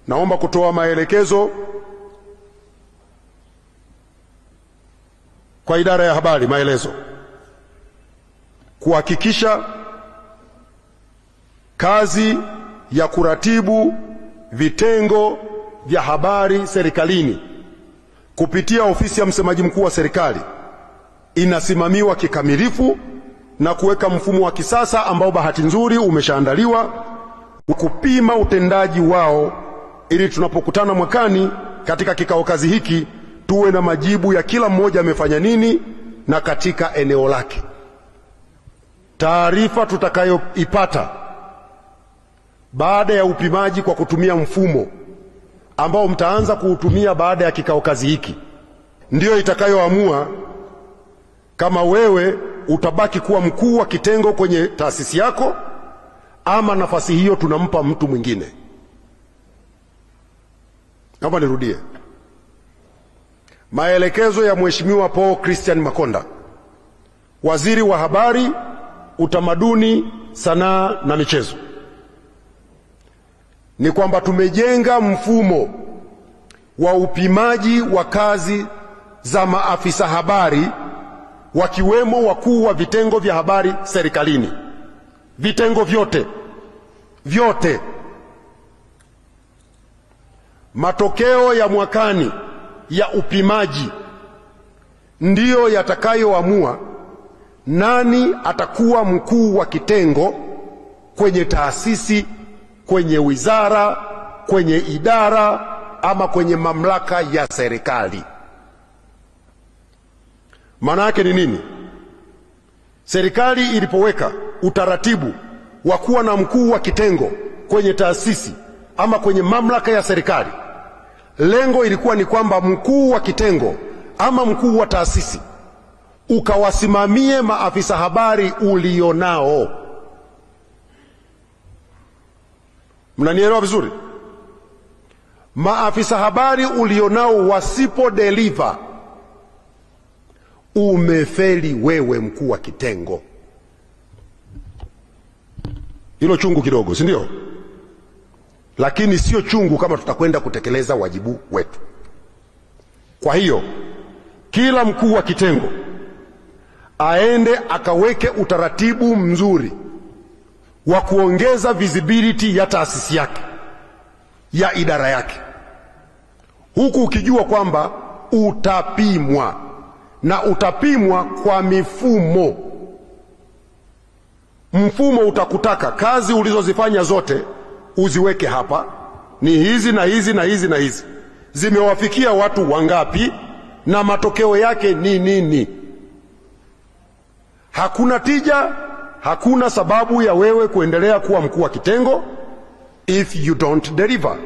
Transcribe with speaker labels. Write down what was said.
Speaker 1: naomba kutoa maelekezo kwa idara ya habari, maelezo kuhakikisha kazi ya kuratibu vitengo vya habari serikalini kupitia ofisi ya msemaji mkuu wa serikali inasimamiwa kikamilifu na kuweka mfumo wa kisasa ambao bahati nzuri umeshaandaliwa kupima utendaji wao, ili tunapokutana mwakani katika kikao kazi hiki tuwe na majibu ya kila mmoja amefanya nini na katika eneo lake. Taarifa tutakayoipata baada ya upimaji kwa kutumia mfumo ambao mtaanza kuutumia baada ya kikao kazi hiki ndiyo itakayoamua kama wewe utabaki kuwa mkuu wa kitengo kwenye taasisi yako ama nafasi hiyo tunampa mtu mwingine. Naomba nirudie. Maelekezo ya Mheshimiwa Paul Christian Makonda, Waziri wa Habari, Utamaduni, Sanaa na Michezo, ni kwamba tumejenga mfumo wa upimaji wa kazi za maafisa habari wakiwemo wakuu wa vitengo vya habari serikalini. Vitengo vyote. Matokeo ya mwakani ya upimaji ndiyo yatakayoamua nani atakuwa mkuu wa kitengo kwenye taasisi, kwenye wizara, kwenye idara ama kwenye mamlaka ya serikali. Maana yake ni nini? Serikali ilipoweka utaratibu wa kuwa na mkuu wa kitengo kwenye taasisi ama kwenye mamlaka ya serikali, lengo ilikuwa ni kwamba mkuu wa kitengo ama mkuu wa taasisi ukawasimamie maafisa habari ulionao. Mnanielewa vizuri? Maafisa habari ulionao wasipo deliver, umefeli wewe mkuu wa kitengo. Hilo chungu kidogo, si ndio? Lakini sio chungu kama tutakwenda kutekeleza wajibu wetu. Kwa hiyo kila mkuu wa kitengo aende akaweke utaratibu mzuri wa kuongeza visibility ya taasisi yake, ya idara yake, huku ukijua kwamba utapimwa na utapimwa kwa mifumo. Mfumo utakutaka kazi ulizozifanya zote uziweke hapa, ni hizi na hizi na hizi na hizi, zimewafikia watu wangapi na matokeo yake ni nini. Hakuna tija, hakuna sababu ya wewe kuendelea kuwa mkuu wa kitengo if you don't deliver.